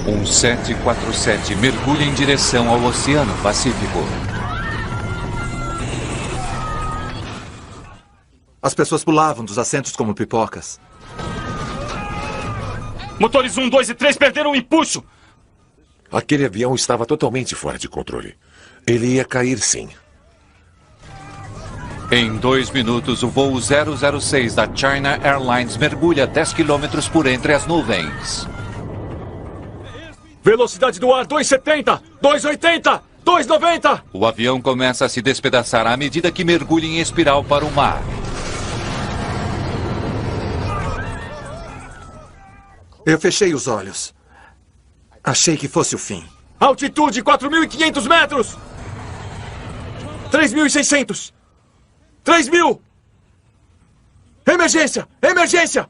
Um 747 mergulha em direção ao Oceano Pacífico. As pessoas pulavam dos assentos como pipocas. Motores 1, 2 e 3 perderam o empuxo. Aquele avião estava totalmente fora de controle. Ele ia cair, sim. Em 2 minutos, o voo 006 da China Airlines mergulha 10 km por entre as nuvens. Velocidade do ar 270, 280, 290. O avião começa a se despedaçar à medida que mergulha em espiral para o mar. Eu fechei os olhos. Achei que fosse o fim. Altitude 4.500 metros. 3.600. 3.000. Emergência! Emergência!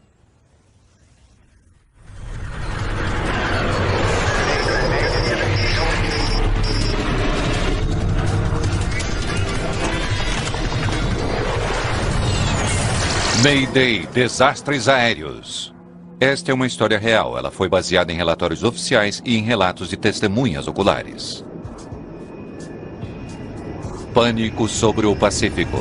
Mayday, desastres aéreos. Esta é uma história real. Ela foi baseada em relatórios oficiais e em relatos de testemunhas oculares. Pânico sobre o Pacífico.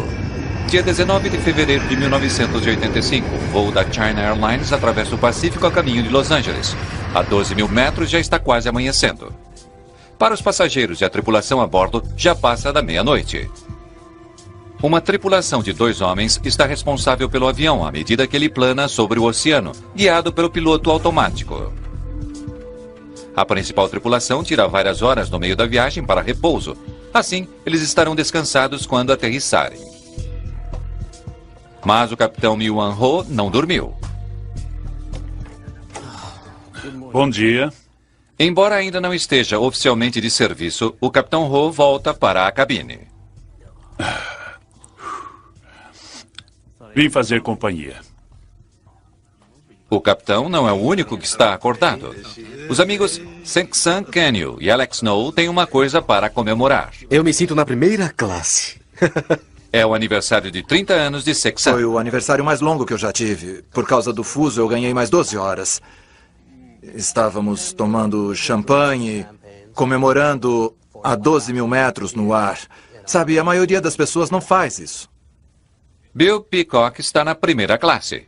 Dia 19 de fevereiro de 1985, o voo da China Airlines atravessa o Pacífico a caminho de Los Angeles. A 12 mil metros já está quase amanhecendo. Para os passageiros e a tripulação a bordo, já passa da meia-noite. Uma tripulação de 2 homens está responsável pelo avião à medida que ele plana sobre o oceano, guiado pelo piloto automático. A principal tripulação tira várias horas no meio da viagem para repouso. Assim, eles estarão descansados quando aterrissarem. Mas o capitão Myung Ho não dormiu. Bom dia. Embora ainda não esteja oficialmente de serviço, o capitão Ho volta para a cabine. Vim fazer companhia. O capitão não é o único que está acordado. Os amigos Seung-San Kenyu e Alex Snow têm uma coisa para comemorar. Eu me sinto na primeira classe. É o aniversário de 30 anos de Seung-San. Foi o aniversário mais longo que eu já tive. Por causa do fuso, eu ganhei mais 12 horas. Estávamos tomando champanhe, comemorando a 12 mil metros no ar. Sabe, a maioria das pessoas não faz isso. Bill Peacock está na primeira classe.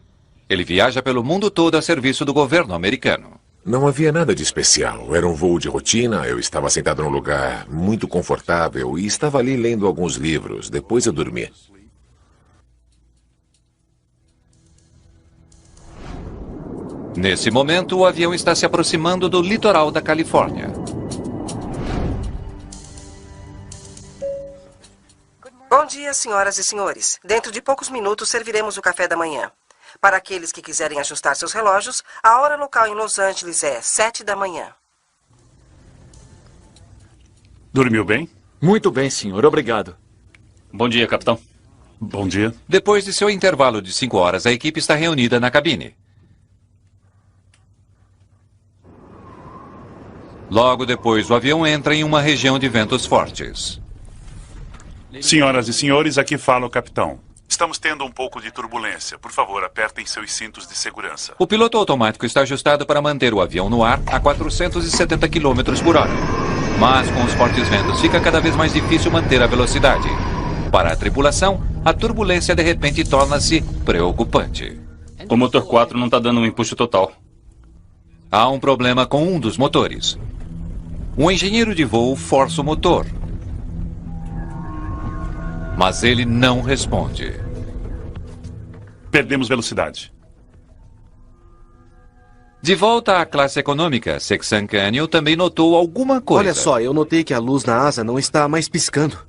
Ele viaja pelo mundo todo a serviço do governo americano. Não havia nada de especial. Era um voo de rotina, eu estava sentado num lugar muito confortável e estava ali lendo alguns livros. Depois eu dormi. Nesse momento, o avião está se aproximando do litoral da Califórnia. Bom dia, senhoras e senhores. Dentro de poucos minutos serviremos o café da manhã. Para aqueles que quiserem ajustar seus relógios, a hora local em Los Angeles é 7 da manhã. Dormiu bem? Muito bem, senhor. Obrigado. Bom dia, capitão. Bom dia. Depois de seu intervalo de 5 horas, a equipe está reunida na cabine. Logo depois, o avião entra em uma região de ventos fortes. Senhoras e senhores, aqui fala o capitão. Estamos tendo um pouco de turbulência. Por favor, apertem seus cintos de segurança. O piloto automático está ajustado para manter o avião no ar a 470 km por hora. Mas com os fortes ventos, fica cada vez mais difícil manter a velocidade. Para a tripulação, a turbulência de repente torna-se preocupante. O motor 4 não está dando um empuxo total. Há um problema com um dos motores. Um engenheiro de voo força o motor. Mas ele não responde. Perdemos velocidade. De volta à classe econômica, Seung-San Kenyu também notou alguma coisa. Olha só, eu notei que a luz na asa não está mais piscando.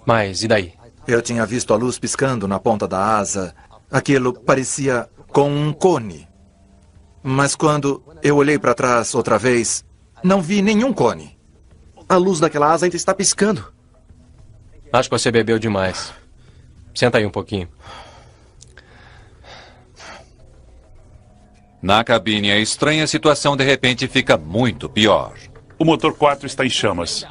Mas e daí? Eu tinha visto a luz piscando na ponta da asa. Aquilo parecia com um cone. Mas quando eu olhei para trás outra vez, não vi nenhum cone. A luz daquela asa ainda está piscando. Acho que você bebeu demais. Senta aí um pouquinho. Na cabine, a estranha situação de repente fica muito pior. O motor 4 está em chamas.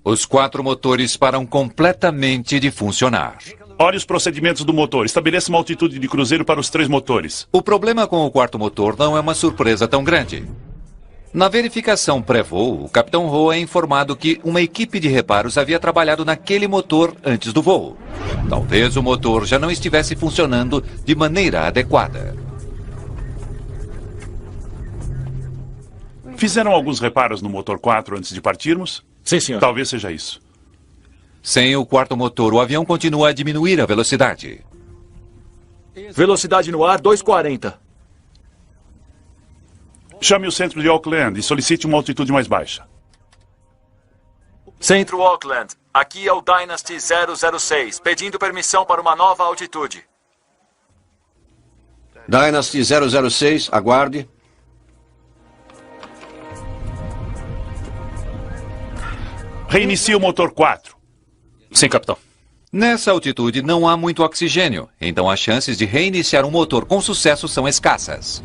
Os 4 motores param completamente de funcionar. Olhe os procedimentos do motor. Estabeleça uma altitude de cruzeiro para os 3 motores. O problema com o quarto motor não é uma surpresa tão grande. Na verificação pré-voo, o Capitão Ho é informado que uma equipe de reparos havia trabalhado naquele motor antes do voo. Talvez o motor já não estivesse funcionando de maneira adequada. Fizeram alguns reparos no motor 4 antes de partirmos? Sim, senhor. Talvez seja isso. Sem o quarto motor, o avião continua a diminuir a velocidade. Velocidade no ar, 240. Chame o centro de Auckland e solicite uma altitude mais baixa. Centro Auckland. Aqui é o Dynasty 006, pedindo permissão para uma nova altitude. Dynasty 006, aguarde. Reinicie o motor 4. Sim, capitão. Nessa altitude não há muito oxigênio, então as chances de reiniciar um motor com sucesso são escassas.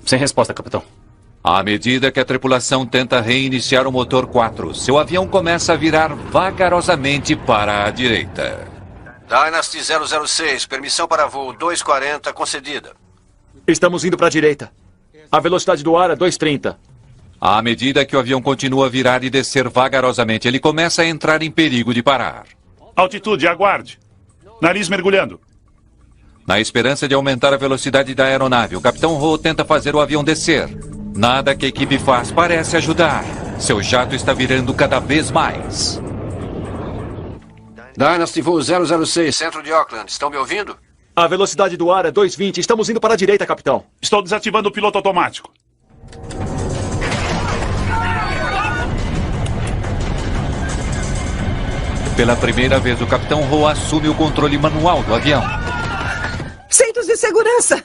Sem resposta, capitão. À medida que a tripulação tenta reiniciar o motor 4, seu avião começa a virar vagarosamente para a direita. Dynasty 006, permissão para voo 240 concedida. Estamos indo para a direita. A velocidade do ar é 230. À medida que o avião continua a virar e descer vagarosamente, ele começa a entrar em perigo de parar. Altitude, aguarde. Nariz mergulhando. Na esperança de aumentar a velocidade da aeronave, o Capitão Ho tenta fazer o avião descer. Nada que a equipe faz parece ajudar. Seu jato está virando cada vez mais. Dynasty voo 006, centro de Auckland. Estão me ouvindo? A velocidade do ar é 220. Estamos indo para a direita, capitão. Estou desativando o piloto automático. Pela primeira vez, o Capitão Ho assume o controle manual do avião. Cintos de segurança!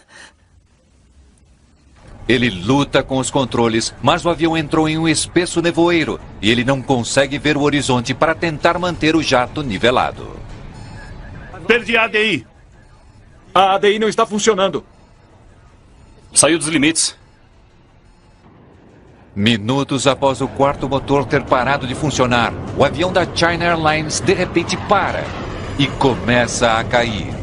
Ele luta com os controles, mas o avião entrou em um espesso nevoeiro e ele não consegue ver o horizonte para tentar manter o jato nivelado. Perdi a ADI. A ADI não está funcionando. Saiu dos limites. Minutos após o quarto motor ter parado de funcionar, o avião da China Airlines de repente para e começa a cair.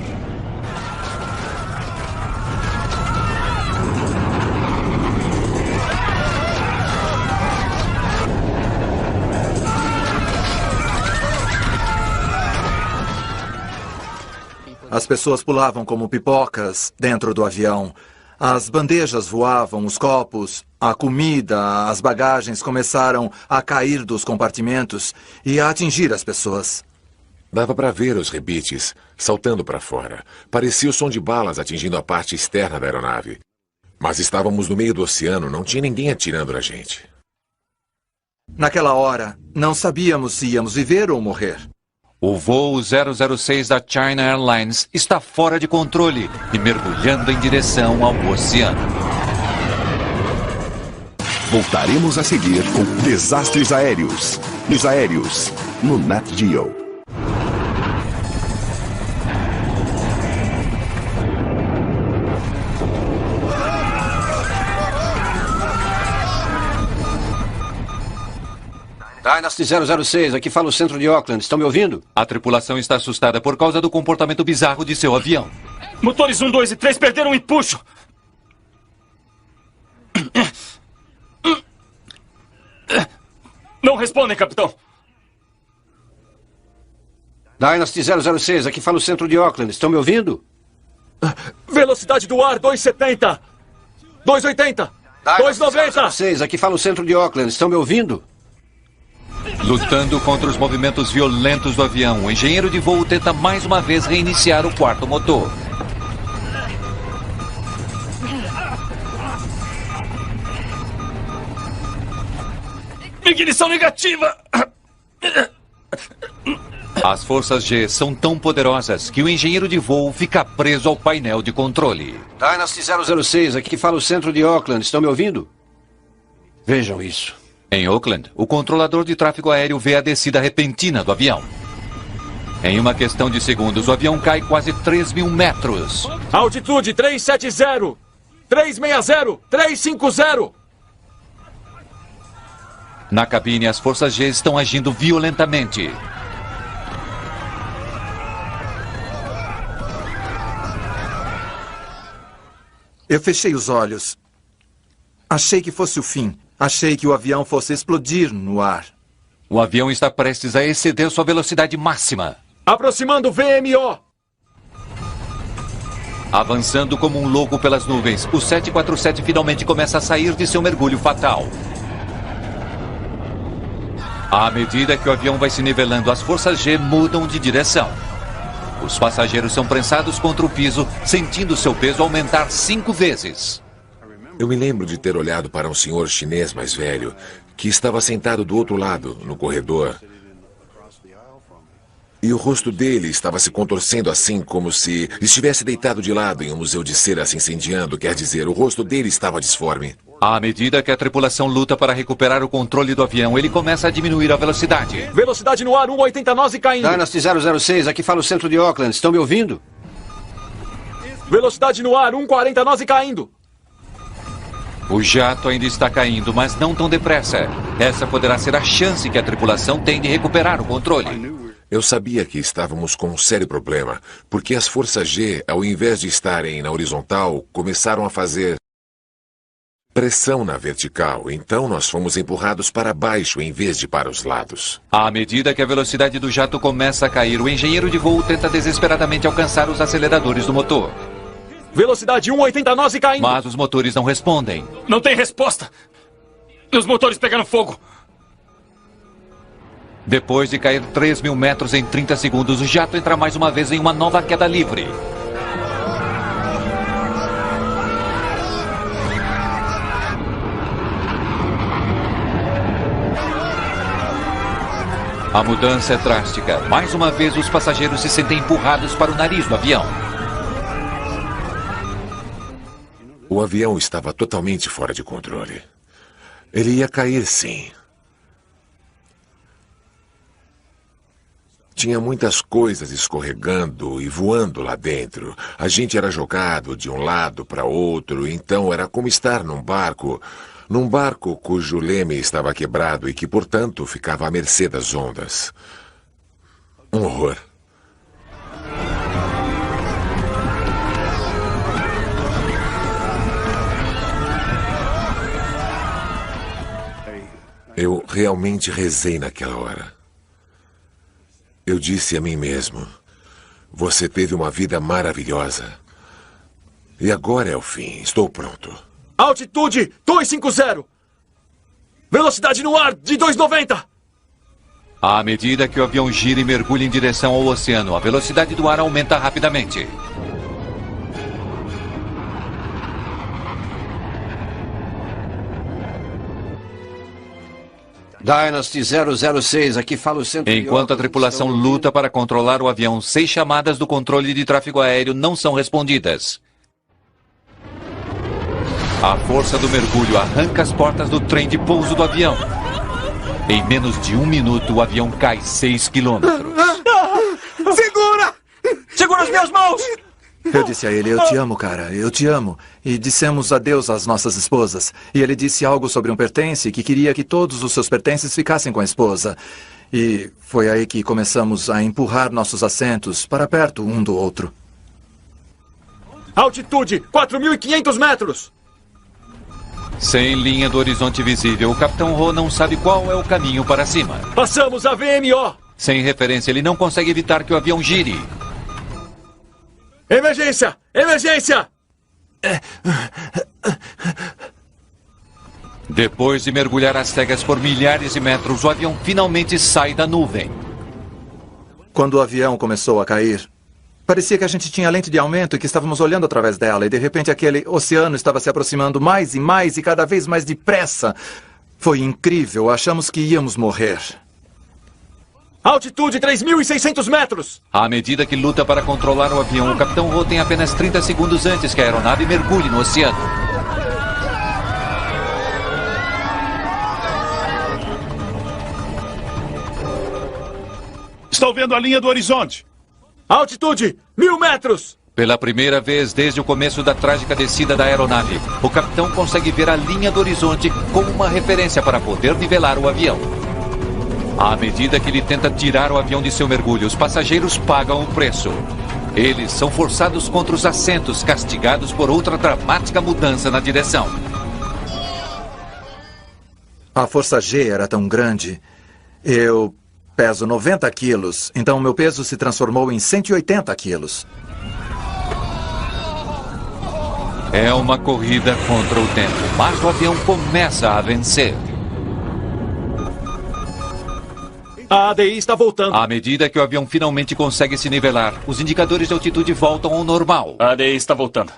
As pessoas pulavam como pipocas dentro do avião. As bandejas voavam, os copos, a comida, as bagagens começaram a cair dos compartimentos e a atingir as pessoas. Dava para ver os rebites saltando para fora. Parecia o som de balas atingindo a parte externa da aeronave. Mas estávamos no meio do oceano, não tinha ninguém atirando na gente. Naquela hora, não sabíamos se íamos viver ou morrer. O voo 006 da China Airlines está fora de controle e mergulhando em direção ao oceano. Voltaremos a seguir com Desastres Aéreos. Os aéreos, no Nat Geo. Dynasty 006, aqui fala o centro de Auckland. Estão me ouvindo? A tripulação está assustada por causa do comportamento bizarro de seu avião. Motores 1, 2 e 3 perderam o empuxo. Não respondem, capitão. Dynasty 006, aqui fala o centro de Auckland. Estão me ouvindo? Velocidade do ar, 270. 280. 290. 006, aqui fala o centro de Auckland. Estão me ouvindo? Lutando contra os movimentos violentos do avião, o engenheiro de voo tenta mais uma vez reiniciar o quarto motor. Ignição negativa. As forças G são tão poderosas que o engenheiro de voo fica preso ao painel de controle. Dynasty 006, aqui fala o centro de Auckland. Estão me ouvindo? Vejam isso. Em Auckland, o controlador de tráfego aéreo vê a descida repentina do avião. Em uma questão de segundos, o avião cai quase 3.000 metros. Altitude 370. 360. 350. Na cabine, as forças G estão agindo violentamente. Eu fechei os olhos. Achei que fosse o fim. Achei que o avião fosse explodir no ar. O avião está prestes a exceder sua velocidade máxima. Aproximando VMO. Avançando como um louco pelas nuvens, o 747 finalmente começa a sair de seu mergulho fatal. À medida que o avião vai se nivelando, as forças G mudam de direção. Os passageiros são prensados contra o piso, sentindo seu peso aumentar 5 vezes. Eu me lembro de ter olhado para um senhor chinês mais velho, que estava sentado do outro lado, no corredor. E o rosto dele estava se contorcendo assim, como se estivesse deitado de lado em um museu de cera se incendiando. Quer dizer, o rosto dele estava disforme. À medida que a tripulação luta para recuperar o controle do avião, ele começa a diminuir a velocidade. Velocidade no ar, 180 nós e caindo. Dynasty 006, aqui fala o centro de Auckland. Estão me ouvindo? Velocidade no ar, 140 nós e caindo. O jato ainda está caindo, mas não tão depressa. Essa poderá ser a chance que a tripulação tem de recuperar o controle. Eu sabia que estávamos com um sério problema, porque as forças G, ao invés de estarem na horizontal, começaram a fazer pressão na vertical. Então nós fomos empurrados para baixo em vez de para os lados. À medida que a velocidade do jato começa a cair, o engenheiro de voo tenta desesperadamente alcançar os aceleradores do motor. Velocidade 180 nós e caindo. Mas os motores não respondem. Não tem resposta. Os motores pegaram fogo. Depois de cair 3.000 metros em 30 segundos, o jato entra mais uma vez em uma nova queda livre. A mudança é drástica. Mais uma vez, os passageiros se sentem empurrados para o nariz do avião. O avião estava totalmente fora de controle. Ele ia cair, sim. Tinha muitas coisas escorregando e voando lá dentro. A gente era jogado de um lado para outro, então era como estar num barco cujo leme estava quebrado e que, portanto, ficava à mercê das ondas. Um horror. Eu realmente rezei naquela hora. Eu disse a mim mesmo, você teve uma vida maravilhosa. E agora é o fim, estou pronto. Altitude 250. Velocidade no ar de 290. À medida que o avião gira e mergulha em direção ao oceano, a velocidade do ar aumenta rapidamente. Dynasty 006, aqui fala o centro de Enquanto a Auckland. tripulação luta para controlar o avião, 6 chamadas do controle de tráfego aéreo não são respondidas. A força do mergulho arranca as portas do trem de pouso do avião. Em menos de 1 minuto, o avião cai 6 quilômetros. Segura! Segura as minhas mãos! Eu disse a ele, eu te amo, cara, eu te amo. E dissemos adeus às nossas esposas. E ele disse algo sobre um pertence, que queria que todos os seus pertences ficassem com a esposa. E foi aí que começamos a empurrar nossos assentos para perto um do outro. Altitude 4.500 metros. Sem linha do horizonte visível, o Capitão Ho não sabe qual é o caminho para cima. Passamos a VMO. Sem referência, ele não consegue evitar que o avião gire. Emergência! Emergência! Depois de mergulhar às cegas por milhares de metros, o avião finalmente sai da nuvem. Quando o avião começou a cair, parecia que a gente tinha lente de aumento e que estávamos olhando através dela. E de repente aquele oceano estava se aproximando mais e cada vez mais depressa. Foi incrível, achamos que íamos morrer. Altitude 3.600 metros. À medida que luta para controlar o avião, o Capitão Ho tem apenas 30 segundos antes que a aeronave mergulhe no oceano. Estou vendo a linha do horizonte. Altitude 1.000 metros. Pela primeira vez desde o começo da trágica descida da aeronave, o capitão consegue ver a linha do horizonte como uma referência para poder nivelar o avião. À medida que ele tenta tirar o avião de seu mergulho, os passageiros pagam o preço. Eles são forçados contra os assentos, castigados por outra dramática mudança na direção. A força G era tão grande. Eu peso 90 quilos, então meu peso se transformou em 180 quilos. É uma corrida contra o tempo, mas o avião começa a vencer. A ADI está voltando. À medida que o avião finalmente consegue se nivelar, os indicadores de altitude voltam ao normal. A ADI está voltando.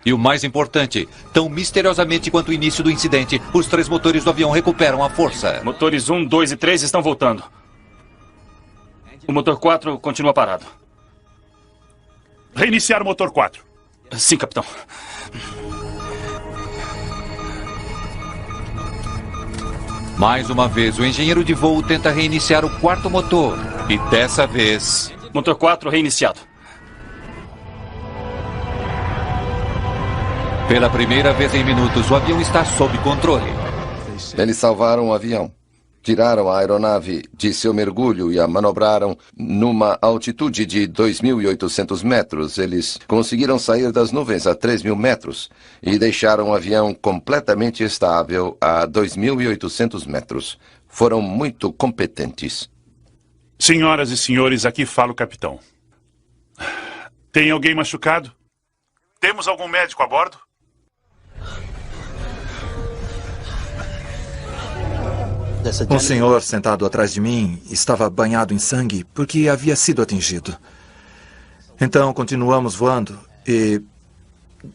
E o mais importante, tão misteriosamente quanto o início do incidente, os 3 motores do avião recuperam a força. Motores 1, 2 e 3 estão voltando. O motor 4 continua parado. Reiniciar o motor 4. Sim, capitão. Mais uma vez, o engenheiro de voo tenta reiniciar o 4º motor. E dessa vez... Motor 4 reiniciado. Pela primeira vez em minutos, o avião está sob controle. Eles salvaram o avião. Tiraram a aeronave de seu mergulho e a manobraram numa altitude de 2.800 metros. Eles conseguiram sair das nuvens a 3.000 metros e deixaram o avião completamente estável a 2.800 metros. Foram muito competentes. Senhoras e senhores, aqui fala o capitão. Tem alguém machucado? Temos algum médico a bordo? Um senhor sentado atrás de mim estava banhado em sangue porque havia sido atingido. Então continuamos voando e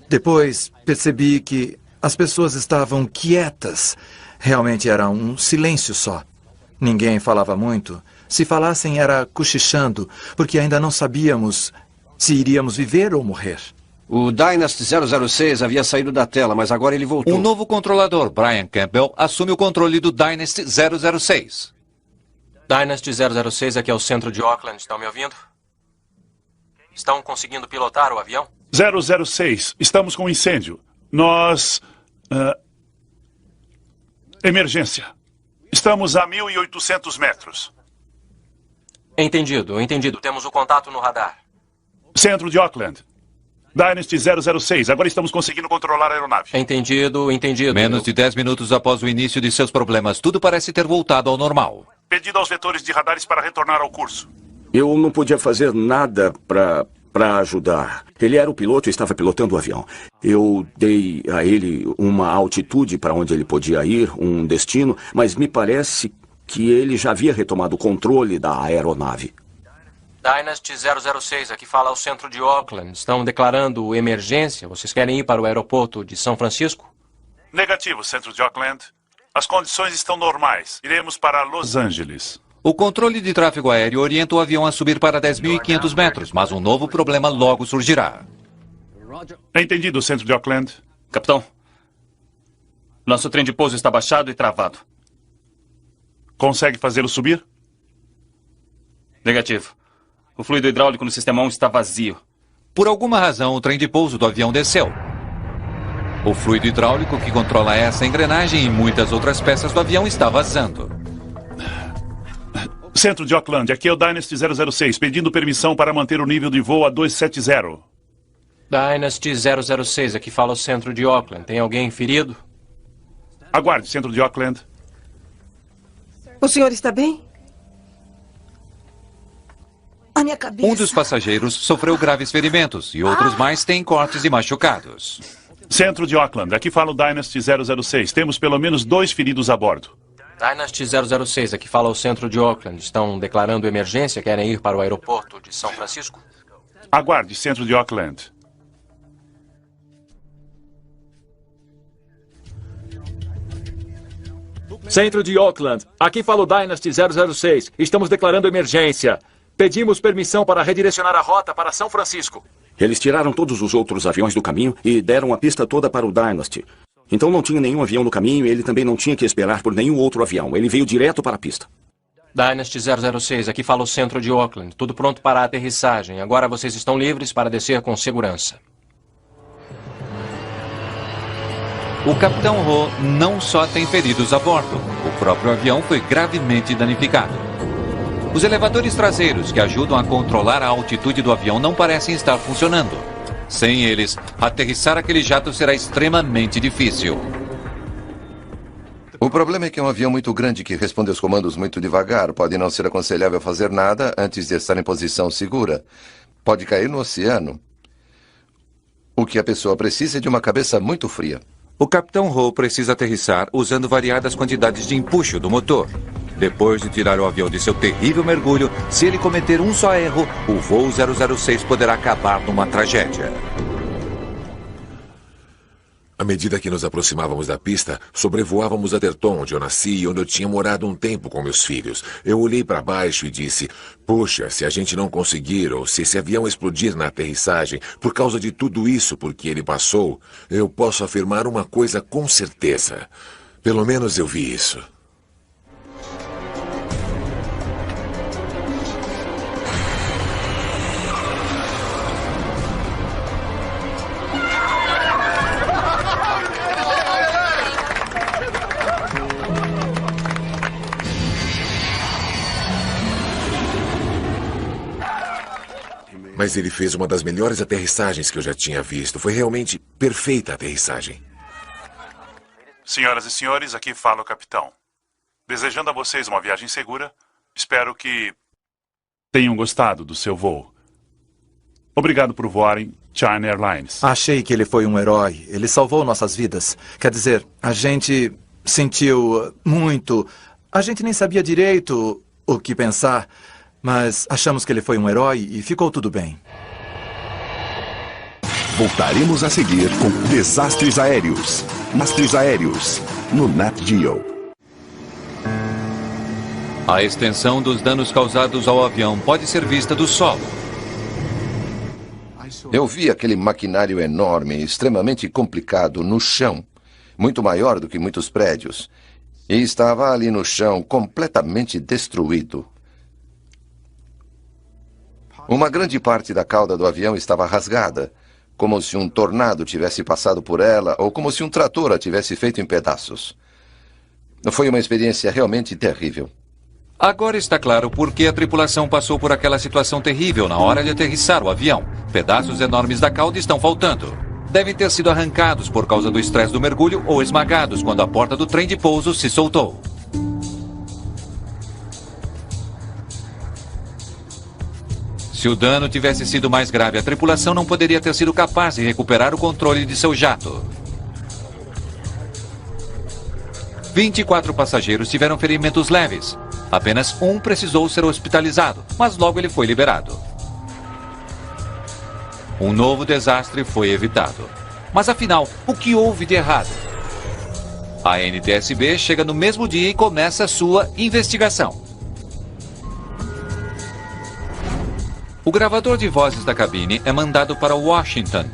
depois percebi que as pessoas estavam quietas. Realmente era um silêncio só. Ninguém falava muito. Se falassem era cochichando, porque ainda não sabíamos se iríamos viver ou morrer. O Dynasty 006 havia saído da tela, mas agora ele voltou. Um novo controlador, Brian Campbell, assume o controle do Dynasty 006. Dynasty 006, aqui é o centro de Auckland. Estão me ouvindo? Estão conseguindo pilotar o avião? 006, estamos com incêndio. Nós... Emergência. Estamos a 1.800 metros. Entendido, entendido. Temos o contato no radar. Centro de Auckland. Dynasty 006, agora estamos conseguindo controlar a aeronave. Entendido, entendido. Menos de 10 minutos após o início de seus problemas, tudo parece ter voltado ao normal. Pedido aos vetores de radares para retornar ao curso. Eu não podia fazer nada para ajudar. Ele era o piloto e estava pilotando o avião. Eu dei a ele uma altitude para onde ele podia ir, um destino, mas me parece que ele já havia retomado o controle da aeronave. Dynasty 006, aqui fala o centro de Auckland. Estão declarando emergência. Vocês querem ir para o aeroporto de São Francisco? Negativo, centro de Auckland. As condições estão normais. Iremos para Los Angeles. O controle de tráfego aéreo orienta o avião a subir para 10.500 metros, mas um novo problema logo surgirá. Entendido, centro de Auckland. Capitão, nosso trem de pouso está baixado e travado. Consegue fazê-lo subir? Negativo. O fluido hidráulico no sistema 1 está vazio. Por alguma razão, o trem de pouso do avião desceu. O fluido hidráulico que controla essa engrenagem e muitas outras peças do avião está vazando. Centro de Auckland, aqui é o Dynasty 006, pedindo permissão para manter o nível de voo a 270. Dynasty 006, aqui fala o centro de Auckland. Tem alguém ferido? Aguarde, centro de Auckland. O senhor está bem? A minha cabeça. Um dos passageiros sofreu graves ferimentos e outros mais têm cortes e machucados. Centro de Auckland, aqui fala o Dynasty 006. Temos pelo menos 2 feridos a bordo. Dynasty 006, aqui fala o centro de Auckland. Estão declarando emergência, querem ir para o aeroporto de São Francisco? Aguarde, centro de Auckland. Centro de Auckland, aqui fala o Dynasty 006. Estamos declarando emergência. Pedimos permissão para redirecionar a rota para São Francisco. Eles tiraram todos os outros aviões do caminho e deram a pista toda para o Dynasty. Então não tinha nenhum avião no caminho e ele também não tinha que esperar por nenhum outro avião. Ele veio direto para a pista. Dynasty 006, aqui fala o centro de Auckland. Tudo pronto para a aterrissagem. Agora vocês estão livres para descer com segurança. O Capitão Ho não só tem feridos a bordo, o próprio avião foi gravemente danificado. Os elevadores traseiros que ajudam a controlar a altitude do avião não parecem estar funcionando. Sem eles, aterrissar aquele jato será extremamente difícil. O problema é que é um avião muito grande que responde aos comandos muito devagar. Pode não ser aconselhável fazer nada antes de estar em posição segura. Pode cair no oceano. O que a pessoa precisa é de uma cabeça muito fria. O Capitão Ho precisa aterrissar usando variadas quantidades de empuxo do motor. Depois de tirar o avião de seu terrível mergulho, se ele cometer um só erro, o voo 006 poderá acabar numa tragédia. À medida que nos aproximávamos da pista, sobrevoávamos Atherton, onde eu nasci e onde eu tinha morado um tempo com meus filhos. Eu olhei para baixo e disse, poxa, se a gente não conseguir, ou se esse avião explodir na aterrissagem, por causa de tudo isso por que ele passou, eu posso afirmar uma coisa com certeza. Pelo menos eu vi isso. Mas ele fez uma das melhores aterrissagens que eu já tinha visto. Foi realmente perfeita a aterrissagem. Senhoras e senhores, aqui fala o capitão. Desejando a vocês uma viagem segura, espero que tenham gostado do seu voo. Obrigado por voarem China Airlines. Achei que ele foi um herói. Ele salvou nossas vidas. Quer dizer, a gente sentiu muito. A gente nem sabia direito o que pensar. Mas achamos que ele foi um herói e ficou tudo bem. Voltaremos a seguir com Desastres Aéreos. Desastres Aéreos, no Nat Geo. A extensão dos danos causados ao avião pode ser vista do solo. Eu vi aquele maquinário enorme, extremamente complicado, no chão. Muito maior do que muitos prédios. E estava ali no chão, completamente destruído. Uma grande parte da cauda do avião estava rasgada, como se um tornado tivesse passado por ela ou como se um trator a tivesse feito em pedaços. Foi uma experiência realmente terrível. Agora está claro por que a tripulação passou por aquela situação terrível na hora de aterrissar o avião. Pedaços enormes da cauda estão faltando. Devem ter sido arrancados por causa do estresse do mergulho ou esmagados quando a porta do trem de pouso se soltou. Se o dano tivesse sido mais grave, a tripulação não poderia ter sido capaz de recuperar o controle de seu jato. 24 passageiros tiveram ferimentos leves. Apenas um precisou ser hospitalizado, mas logo ele foi liberado. Um novo desastre foi evitado. Mas afinal, o que houve de errado? A NTSB chega no mesmo dia e começa a sua investigação. O gravador de vozes da cabine é mandado para Washington,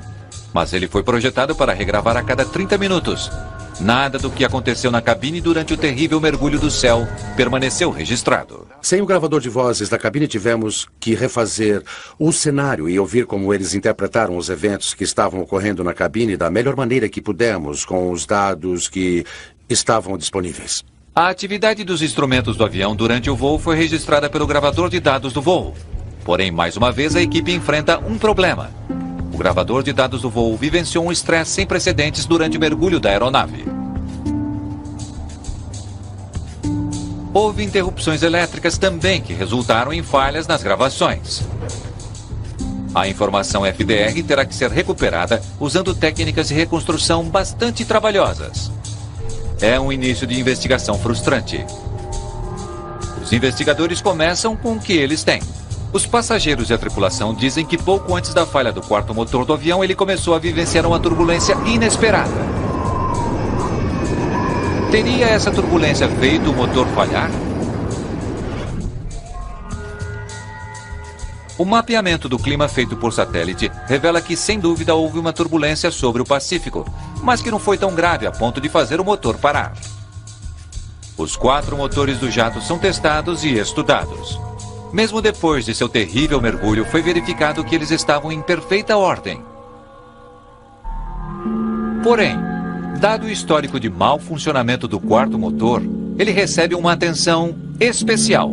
mas ele foi projetado para regravar a cada 30 minutos. Nada do que aconteceu na cabine durante o terrível mergulho do céu permaneceu registrado. Sem o gravador de vozes da cabine, tivemos que refazer o cenário e ouvir como eles interpretaram os eventos que estavam ocorrendo na cabine da melhor maneira que pudemos, com os dados que estavam disponíveis. A atividade dos instrumentos do avião durante o voo foi registrada pelo gravador de dados do voo. Porém, mais uma vez, a equipe enfrenta um problema. O gravador de dados do voo vivenciou um estresse sem precedentes durante o mergulho da aeronave. Houve interrupções elétricas também que resultaram em falhas nas gravações. A informação FDR terá que ser recuperada usando técnicas de reconstrução bastante trabalhosas. É um início de investigação frustrante. Os investigadores começam com o que eles têm. Os passageiros e a tripulação dizem que pouco antes da falha do quarto motor do avião, ele começou a vivenciar uma turbulência inesperada. Teria essa turbulência feito o motor falhar? O mapeamento do clima feito por satélite revela que, sem dúvida, houve uma turbulência sobre o Pacífico, mas que não foi tão grave a ponto de fazer o motor parar. Os 4 motores do jato são testados e estudados. Mesmo depois de seu terrível mergulho, foi verificado que eles estavam em perfeita ordem. Porém, dado o histórico de mau funcionamento do quarto motor, ele recebe uma atenção especial.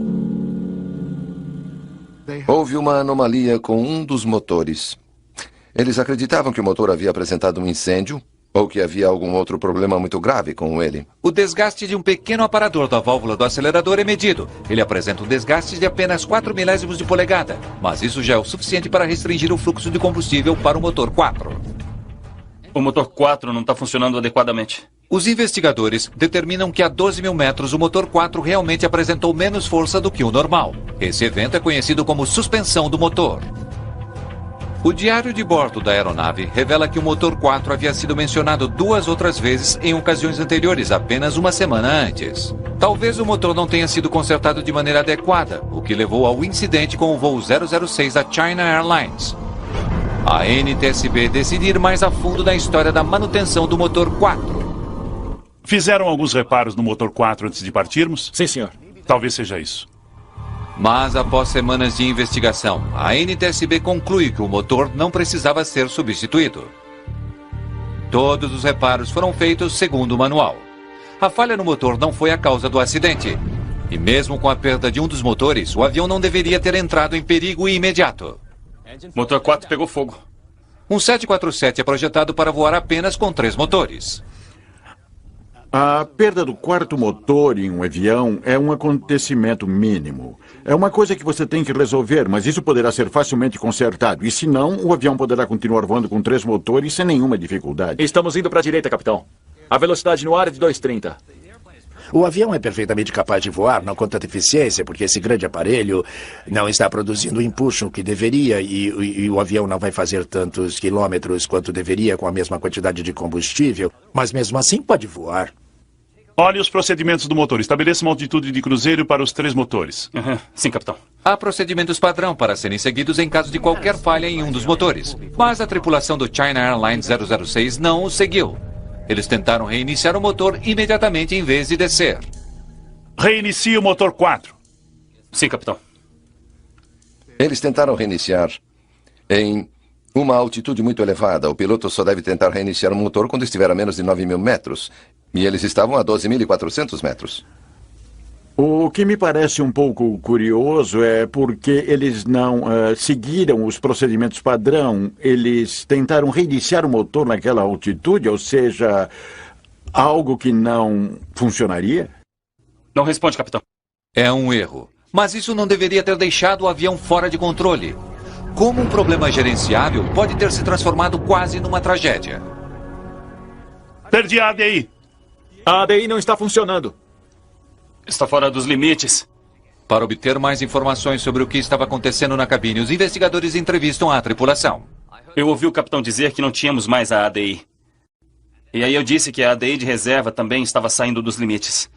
Houve uma anomalia com um dos motores. Eles acreditavam que o motor havia apresentado um incêndio ou que havia algum outro problema muito grave com ele. O desgaste de um pequeno aparador da válvula do acelerador é medido. Ele apresenta um desgaste de apenas 4 milésimos de polegada, mas isso já é o suficiente para restringir o fluxo de combustível para o motor 4. O motor 4 não está funcionando adequadamente. Os investigadores determinam que a 12 mil metros o motor 4 realmente apresentou menos força do que o normal. Esse evento é conhecido como suspensão do motor. O diário de bordo da aeronave revela que o motor 4 havia sido mencionado 2 outras vezes em ocasiões anteriores, apenas uma semana antes. Talvez o motor não tenha sido consertado de maneira adequada, o que levou ao incidente com o voo 006 da China Airlines. A NTSB decide ir mais a fundo na história da manutenção do motor 4. Fizeram alguns reparos no motor 4 antes de partirmos? Sim, senhor. Talvez seja isso. Mas após semanas de investigação, a NTSB conclui que o motor não precisava ser substituído. Todos os reparos foram feitos segundo o manual. A falha no motor não foi a causa do acidente. E mesmo com a perda de um dos motores, o avião não deveria ter entrado em perigo imediato. Motor 4 pegou fogo. Um 747 é projetado para voar apenas com 3 motores. A perda do quarto motor em um avião é um acontecimento mínimo. É uma coisa que você tem que resolver, mas isso poderá ser facilmente consertado. E se não, o avião poderá continuar voando com 3 motores sem nenhuma dificuldade. Estamos indo para a direita, capitão. A velocidade no ar é de 230. O avião é perfeitamente capaz de voar, não com tanta eficiência, porque esse grande aparelho não está produzindo o empuxo que deveria e o avião não vai fazer tantos quilômetros quanto deveria com a mesma quantidade de combustível, mas mesmo assim pode voar. Olhe os procedimentos do motor. Estabeleça uma altitude de cruzeiro para os 3 motores. Sim, capitão. Há procedimentos padrão para serem seguidos em caso de qualquer falha em um dos motores. Mas a tripulação do China Airlines 006 não os seguiu. Eles tentaram reiniciar o motor imediatamente em vez de descer. Reinicie o motor 4. Sim, capitão. Eles tentaram reiniciar em uma altitude muito elevada. O piloto só deve tentar reiniciar o motor quando estiver a menos de 9 mil metros. E eles estavam a 12.400 metros. O que me parece um pouco curioso é porque eles não seguiram os procedimentos padrão. Eles tentaram reiniciar o motor naquela altitude, ou seja, algo que não funcionaria? Não responde, capitão. É um erro. Mas isso não deveria ter deixado o avião fora de controle. Como um problema gerenciável pode ter se transformado quase numa tragédia? Perdi a ADI. A ADI não está funcionando. Está fora dos limites. Para obter mais informações sobre o que estava acontecendo na cabine, os investigadores entrevistam a tripulação. Eu ouvi o capitão dizer que não tínhamos mais a ADI. E aí eu disse que a ADI de reserva também estava saindo dos limites.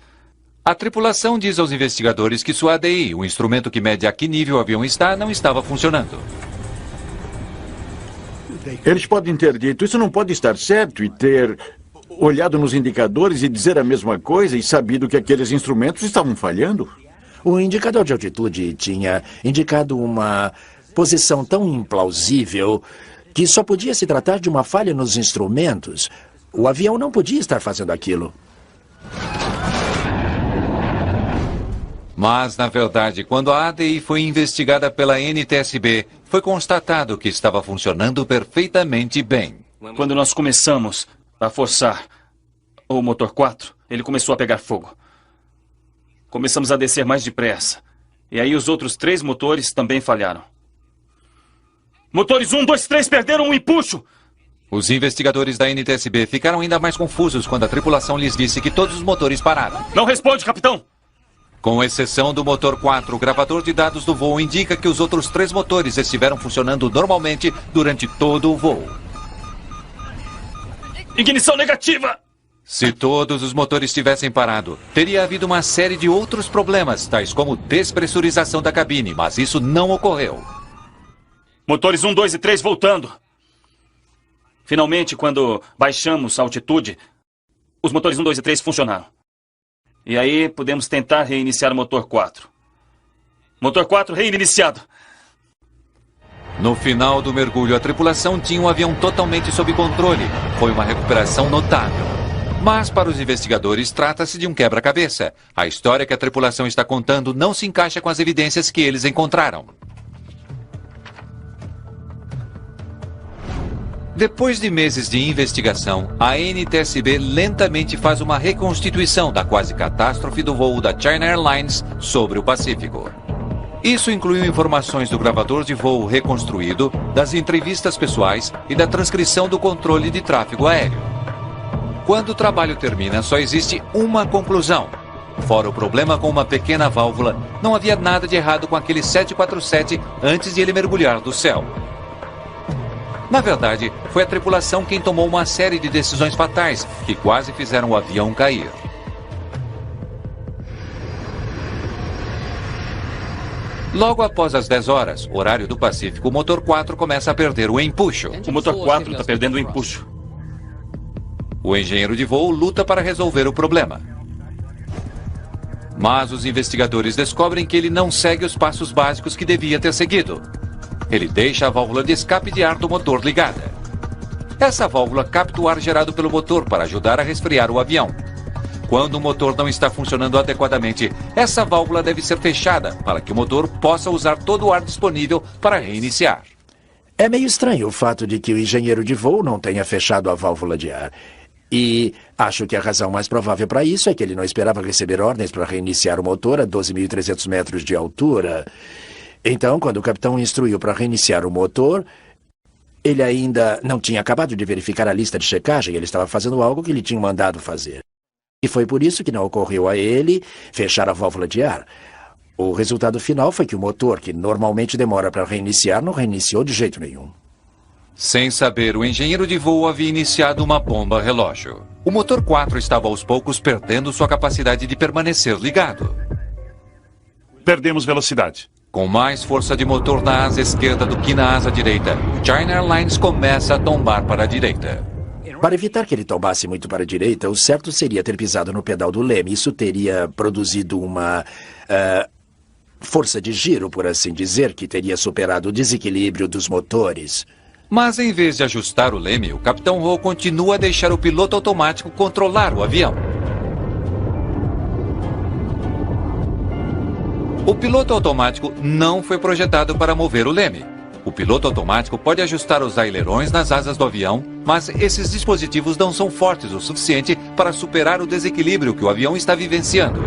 A tripulação diz aos investigadores que sua ADI, o instrumento que mede a que nível o avião está, não estava funcionando. Eles podem ter dito, isso não pode estar certo, e ter olhado nos indicadores e dizer a mesma coisa e sabido que aqueles instrumentos estavam falhando? O indicador de altitude tinha indicado uma posição tão implausível que só podia se tratar de uma falha nos instrumentos. O avião não podia estar fazendo aquilo. Mas, na verdade, quando a ADI foi investigada pela NTSB, foi constatado que estava funcionando perfeitamente bem. Quando nós começamos a forçar o motor 4, ele começou a pegar fogo. Começamos a descer mais depressa. E aí os outros 3 motores também falharam. Motores 1, 2, 3 perderam o empuxo! Os investigadores da NTSB ficaram ainda mais confusos quando a tripulação lhes disse que todos os motores pararam. Não responde, capitão! Com exceção do motor 4, o gravador de dados do voo indica que os outros 3 motores estiveram funcionando normalmente durante todo o voo. Ignição negativa! Se todos os motores tivessem parado, teria havido uma série de outros problemas, tais como despressurização da cabine, mas isso não ocorreu. Motores 1, 2 e 3 voltando. Finalmente, quando baixamos a altitude, os motores 1, 2 e 3 funcionaram. E aí podemos tentar reiniciar o motor 4. Motor 4 reiniciado. No final do mergulho, a tripulação tinha um avião totalmente sob controle. Foi uma recuperação notável. Mas para os investigadores, trata-se de um quebra-cabeça. A história que a tripulação está contando não se encaixa com as evidências que eles encontraram. Depois de meses de investigação, a NTSB lentamente faz uma reconstituição da quase catástrofe do voo da China Airlines sobre o Pacífico. Isso incluiu informações do gravador de voo reconstruído, das entrevistas pessoais e da transcrição do controle de tráfego aéreo. Quando o trabalho termina, só existe uma conclusão. Fora o problema com uma pequena válvula, não havia nada de errado com aquele 747 antes de ele mergulhar do céu. Na verdade, foi a tripulação quem tomou uma série de decisões fatais que quase fizeram o avião cair. Logo após as 10 horas, horário do Pacífico, o motor 4 começa a perder o empuxo. O motor 4 está perdendo o empuxo. O engenheiro de voo luta para resolver o problema. Mas os investigadores descobrem que ele não segue os passos básicos que devia ter seguido. Ele deixa a válvula de escape de ar do motor ligada. Essa válvula capta o ar gerado pelo motor para ajudar a resfriar o avião. Quando o motor não está funcionando adequadamente, essa válvula deve ser fechada para que o motor possa usar todo o ar disponível para reiniciar. É meio estranho o fato de que o engenheiro de voo não tenha fechado a válvula de ar. E acho que a razão mais provável para isso é que ele não esperava receber ordens para reiniciar o motor a 12.300 metros de altura. Então, quando o capitão instruiu para reiniciar o motor, ele ainda não tinha acabado de verificar a lista de checagem. Ele estava fazendo algo que lhe tinham mandado fazer. E foi por isso que não ocorreu a ele fechar a válvula de ar. O resultado final foi que o motor, que normalmente demora para reiniciar, não reiniciou de jeito nenhum. Sem saber, o engenheiro de voo havia iniciado uma bomba relógio. O motor 4 estava aos poucos perdendo sua capacidade de permanecer ligado. Perdemos velocidade. Com mais força de motor na asa esquerda do que na asa direita, China Airlines começa a tombar para a direita. Para evitar que ele tombasse muito para a direita, o certo seria ter pisado no pedal do leme. Isso teria produzido uma força de giro, por assim dizer, que teria superado o desequilíbrio dos motores. Mas em vez de ajustar o leme, o Capitão Ho continua a deixar o piloto automático controlar o avião. O piloto automático não foi projetado para mover o leme. O piloto automático pode ajustar os ailerões nas asas do avião, mas esses dispositivos não são fortes o suficiente para superar o desequilíbrio que o avião está vivenciando.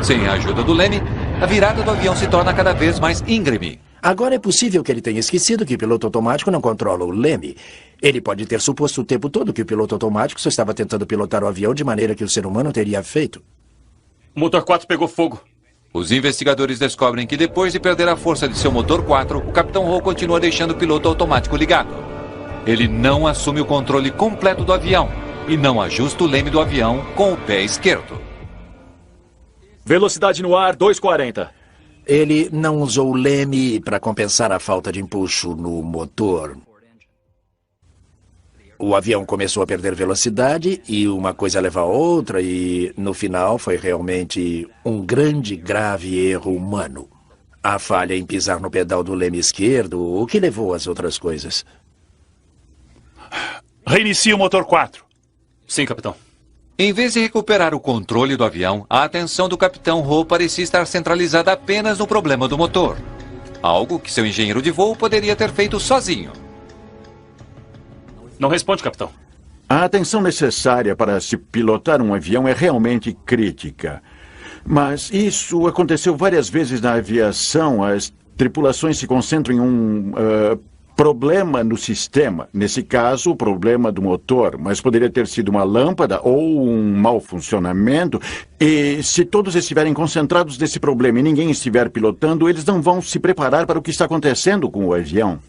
Sem a ajuda do leme, a virada do avião se torna cada vez mais íngreme. Agora é possível que ele tenha esquecido que o piloto automático não controla o leme. Ele pode ter suposto o tempo todo que o piloto automático só estava tentando pilotar o avião de maneira que o ser humano teria feito. O motor 4 pegou fogo. Os investigadores descobrem que depois de perder a força de seu motor 4, o Capitão Ho continua deixando o piloto automático ligado. Ele não assume o controle completo do avião e não ajusta o leme do avião com o pé esquerdo. Velocidade no ar, 240. Ele não usou o leme para compensar a falta de empuxo no motor. O avião começou a perder velocidade e uma coisa leva a outra e, no final, foi realmente um grande, grave erro humano. A falha em pisar no pedal do leme esquerdo, o que levou às outras coisas. Reinicia o motor 4. Sim, capitão. Em vez de recuperar o controle do avião, a atenção do Capitão Ho parecia estar centralizada apenas no problema do motor. Algo que seu engenheiro de voo poderia ter feito sozinho. Não responde, capitão. A atenção necessária para se pilotar um avião é realmente crítica. Mas isso aconteceu várias vezes na aviação. As tripulações se concentram em um problema no sistema. Nesse caso, o problema do motor. Mas poderia ter sido uma lâmpada ou um mau funcionamento. E se todos estiverem concentrados nesse problema e ninguém estiver pilotando, eles não vão se preparar para o que está acontecendo com o avião.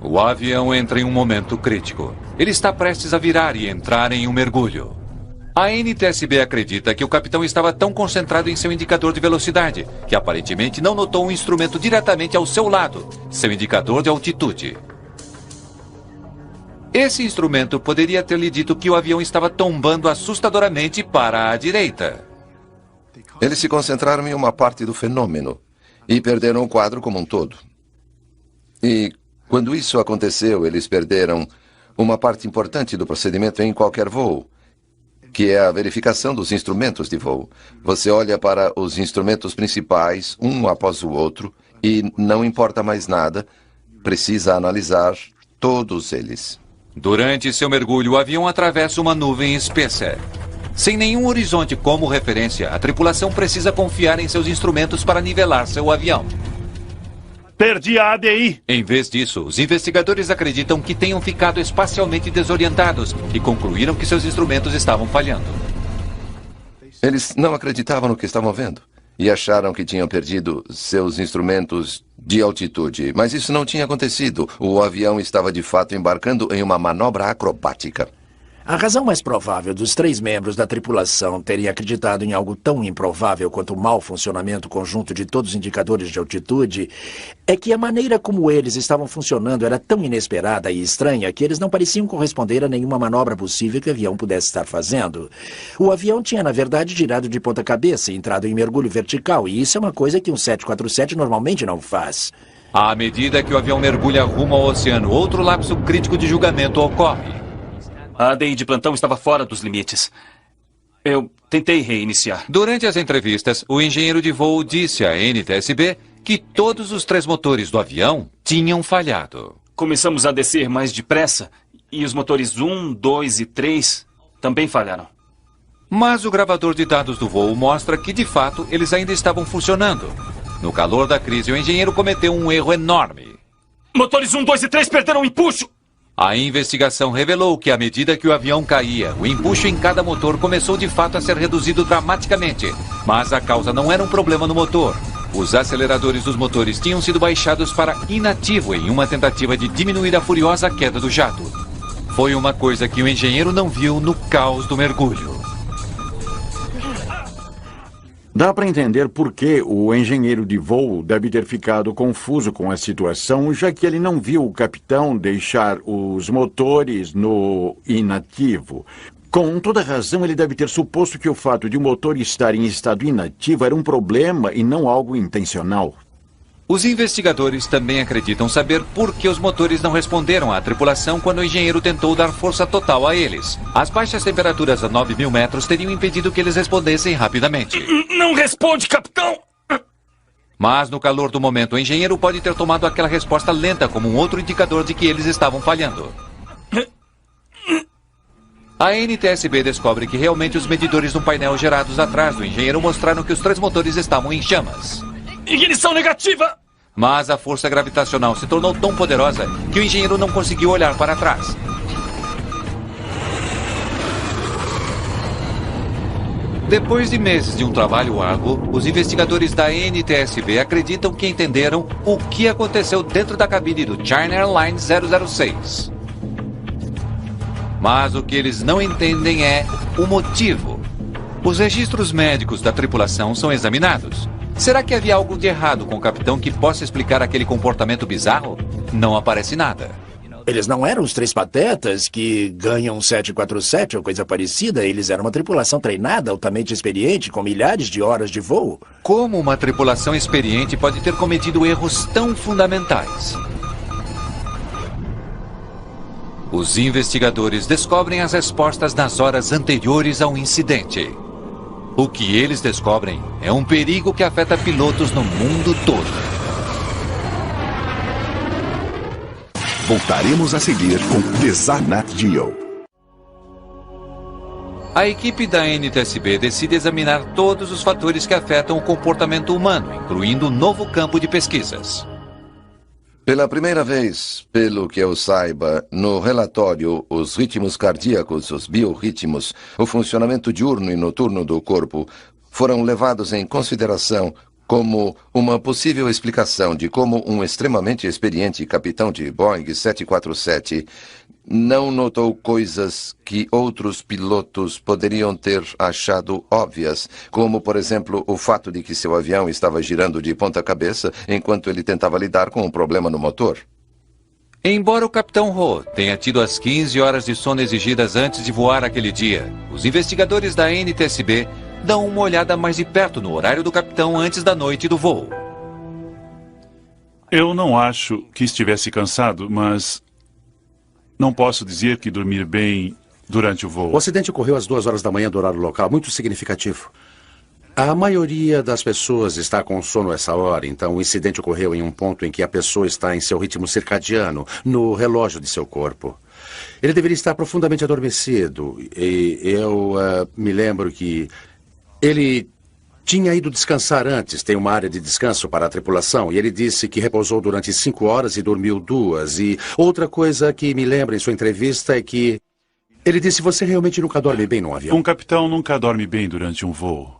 O avião entra em um momento crítico. Ele está prestes a virar e entrar em um mergulho. A NTSB acredita que o capitão estava tão concentrado em seu indicador de velocidade que aparentemente não notou um instrumento diretamente ao seu lado, seu indicador de altitude. Esse instrumento poderia ter lhe dito que o avião estava tombando assustadoramente para a direita. Eles se concentraram em uma parte do fenômeno e perderam o quadro como um todo. E quando isso aconteceu, eles perderam uma parte importante do procedimento em qualquer voo, que é a verificação dos instrumentos de voo. Você olha para os instrumentos principais, um após o outro, e não importa mais nada, precisa analisar todos eles. Durante seu mergulho, o avião atravessa uma nuvem espessa. Sem nenhum horizonte como referência, a tripulação precisa confiar em seus instrumentos para nivelar seu avião. Perdi a ADI. Em vez disso, os investigadores acreditam que tenham ficado espacialmente desorientados e concluíram que seus instrumentos estavam falhando. Eles não acreditavam no que estavam vendo e acharam que tinham perdido seus instrumentos de altitude. Mas isso não tinha acontecido. O avião estava de fato embarcando em uma manobra acrobática. A razão mais provável dos 3 membros da tripulação terem acreditado em algo tão improvável quanto o mau funcionamento conjunto de todos os indicadores de altitude é que a maneira como eles estavam funcionando era tão inesperada e estranha que eles não pareciam corresponder a nenhuma manobra possível que o avião pudesse estar fazendo. O avião tinha, na verdade, girado de ponta cabeça e entrado em mergulho vertical, e isso é uma coisa que um 747 normalmente não faz. À medida que o avião mergulha rumo ao oceano, outro lapso crítico de julgamento ocorre. A ADI de plantão estava fora dos limites. Eu tentei reiniciar. Durante as entrevistas, o engenheiro de voo disse à NTSB que todos os 3 motores do avião tinham falhado. Começamos a descer mais depressa e os motores 1, 2 e 3 também falharam. Mas o gravador de dados do voo mostra que, de fato, eles ainda estavam funcionando. No calor da crise, o engenheiro cometeu um erro enorme. Motores 1, 2 e 3 perderam o empuxo! A investigação revelou que, à medida que o avião caía, o empuxo em cada motor começou de fato a ser reduzido dramaticamente. Mas a causa não era um problema no motor. Os aceleradores dos motores tinham sido baixados para inativo em uma tentativa de diminuir a furiosa queda do jato. Foi uma coisa que o engenheiro não viu no caos do mergulho. Dá para entender por que o engenheiro de voo deve ter ficado confuso com a situação, já que ele não viu o capitão deixar os motores no inativo. Com toda razão, ele deve ter suposto que o fato de o motor estar em estado inativo era um problema e não algo intencional. Os investigadores também acreditam saber por que os motores não responderam à tripulação quando o engenheiro tentou dar força total a eles. As baixas temperaturas a 9.000 metros teriam impedido que eles respondessem rapidamente. Não responde, capitão! Mas no calor do momento, o engenheiro pode ter tomado aquela resposta lenta como um outro indicador de que eles estavam falhando. A NTSB descobre que realmente os medidores no painel gerados atrás do engenheiro mostraram que os 3 motores estavam em chamas. Ignição negativa! Mas a força gravitacional se tornou tão poderosa que o engenheiro não conseguiu olhar para trás. Depois de meses de um trabalho árduo, os investigadores da NTSB acreditam que entenderam o que aconteceu dentro da cabine do China Airlines 006. Mas o que eles não entendem é o motivo. Os registros médicos da tripulação são examinados. Será que havia algo de errado com o capitão que possa explicar aquele comportamento bizarro? Não aparece nada. Eles não eram os 3 patetas que ganham 747 ou coisa parecida. Eles eram uma tripulação treinada, altamente experiente, com milhares de horas de voo. Como uma tripulação experiente pode ter cometido erros tão fundamentais? Os investigadores descobrem as respostas nas horas anteriores ao incidente. O que eles descobrem é um perigo que afeta pilotos no mundo todo. Voltaremos a seguir com Desarnat Geo. A equipe da NTSB decide examinar todos os fatores que afetam o comportamento humano, incluindo um novo campo de pesquisas. Pela primeira vez, pelo que eu saiba, no relatório, os ritmos cardíacos, os biorritmos, o funcionamento diurno e noturno do corpo foram levados em consideração como uma possível explicação de como um extremamente experiente capitão de Boeing 747 não notou coisas que outros pilotos poderiam ter achado óbvias, como, por exemplo, o fato de que seu avião estava girando de ponta cabeça enquanto ele tentava lidar com um problema no motor. Embora o capitão Ho tenha tido as 15 horas de sono exigidas antes de voar aquele dia, os investigadores da NTSB dão uma olhada mais de perto no horário do capitão antes da noite do voo. Eu não acho que estivesse cansado, mas não posso dizer que dormir bem durante o voo. O acidente ocorreu às 2 horas da manhã do horário local, muito significativo. A maioria das pessoas está com sono a essa hora, então o incidente ocorreu em um ponto em que a pessoa está em seu ritmo circadiano, no relógio de seu corpo. Ele deveria estar profundamente adormecido, e eu me lembro que ele tinha ido descansar antes, tem uma área de descanso para a tripulação, e ele disse que repousou durante 5 horas e dormiu 2. E outra coisa que me lembra em sua entrevista é que ele disse: você realmente nunca dorme bem num avião? Um capitão nunca dorme bem durante um voo.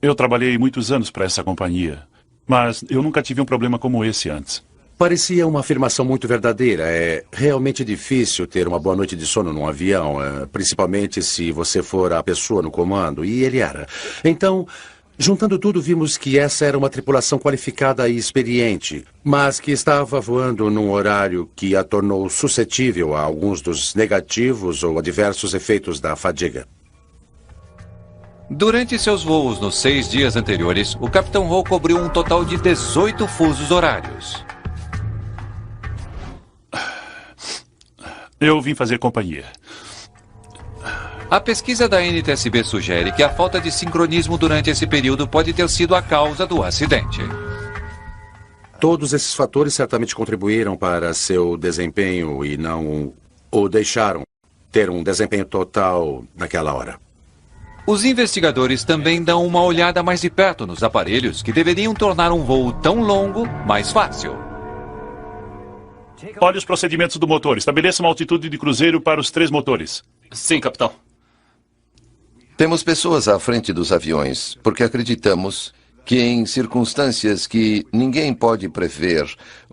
Eu trabalhei muitos anos para essa companhia, mas eu nunca tive um problema como esse antes. Parecia uma afirmação muito verdadeira. É realmente difícil ter uma boa noite de sono num avião, principalmente se você for a pessoa no comando, e ele era. Então, juntando tudo, vimos que essa era uma tripulação qualificada e experiente, mas que estava voando num horário que a tornou suscetível a alguns dos negativos ou adversos efeitos da fadiga. Durante seus voos nos 6 dias anteriores, o Capitão Ho cobriu um total de 18 fusos horários. Eu vim fazer companhia. A pesquisa da NTSB sugere que a falta de sincronismo durante esse período pode ter sido a causa do acidente. Todos esses fatores certamente contribuíram para seu desempenho e não o deixaram ter um desempenho total naquela hora. Os investigadores também dão uma olhada mais de perto nos aparelhos que deveriam tornar um voo tão longo mais fácil. Olhe os procedimentos do motor. Estabeleça uma altitude de cruzeiro para os 3 motores. Sim, capitão. Temos pessoas à frente dos aviões porque acreditamos que em circunstâncias que ninguém pode prever,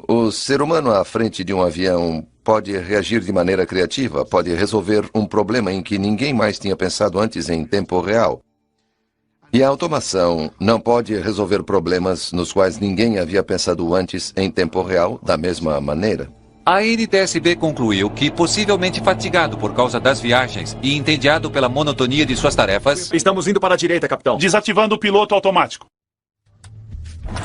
o ser humano à frente de um avião pode reagir de maneira criativa, pode resolver um problema em que ninguém mais tinha pensado antes em tempo real. E a automação não pode resolver problemas nos quais ninguém havia pensado antes em tempo real da mesma maneira. A NTSB concluiu que, possivelmente fatigado por causa das viagens e entediado pela monotonia de suas tarefas... Estamos indo para a direita, capitão. Desativando o piloto automático.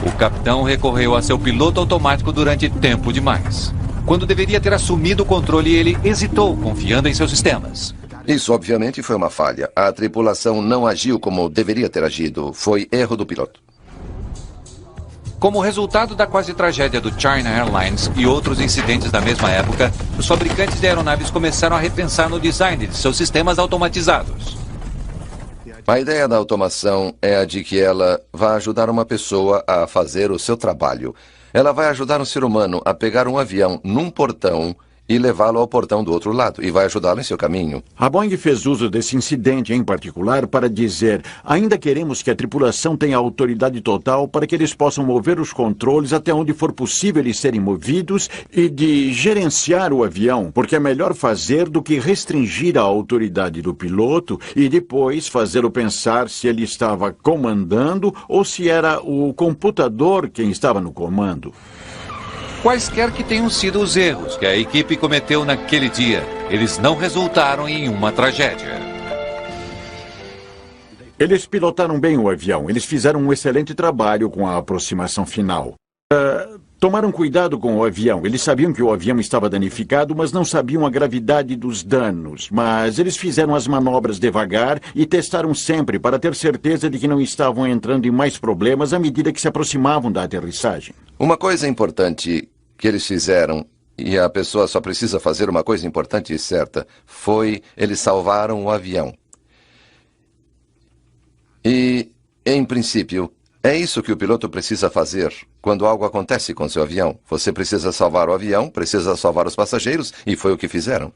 O capitão recorreu a seu piloto automático durante tempo demais. Quando deveria ter assumido o controle, ele hesitou, confiando em seus sistemas. Isso, obviamente, foi uma falha. A tripulação não agiu como deveria ter agido. Foi erro do piloto. Como resultado da quase tragédia do China Airlines e outros incidentes da mesma época, os fabricantes de aeronaves começaram a repensar no design de seus sistemas automatizados. A ideia da automação é a de que ela vai ajudar uma pessoa a fazer o seu trabalho. Ela vai ajudar um ser humano a pegar um avião num portão e levá-lo ao portão do outro lado, e vai ajudá-lo em seu caminho. A Boeing fez uso desse incidente em particular para dizer: ainda queremos que a tripulação tenha autoridade total para que eles possam mover os controles até onde for possível eles serem movidos e de gerenciar o avião, porque é melhor fazer do que restringir a autoridade do piloto e depois fazê-lo pensar se ele estava comandando ou se era o computador quem estava no comando. Quaisquer que tenham sido os erros que a equipe cometeu naquele dia, eles não resultaram em uma tragédia. Eles pilotaram bem o avião. Eles fizeram um excelente trabalho com a aproximação final. Tomaram cuidado com o avião. Eles sabiam que o avião estava danificado, mas não sabiam a gravidade dos danos. Mas eles fizeram as manobras devagar e testaram sempre para ter certeza de que não estavam entrando em mais problemas à medida que se aproximavam da aterrissagem. Uma coisa importante que eles fizeram, e a pessoa só precisa fazer uma coisa importante e certa, foi eles salvaram o avião. E, em princípio, é isso que o piloto precisa fazer quando algo acontece com seu avião. Você precisa salvar o avião, precisa salvar os passageiros, e foi o que fizeram.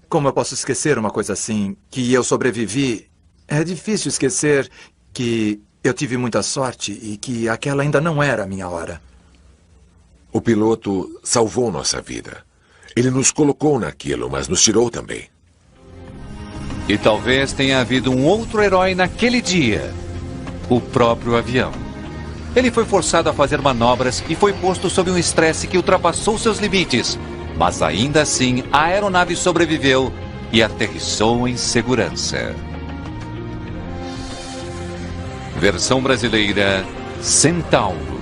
Como eu posso esquecer uma coisa assim, que eu sobrevivi? É difícil esquecer que eu tive muita sorte e que aquela ainda não era a minha hora. O piloto salvou nossa vida. Ele nos colocou naquilo, mas nos tirou também. E talvez tenha havido um outro herói naquele dia. O próprio avião. Ele foi forçado a fazer manobras e foi posto sob um estresse que ultrapassou seus limites. Mas ainda assim, a aeronave sobreviveu e aterrissou em segurança. Versão brasileira, Centauro.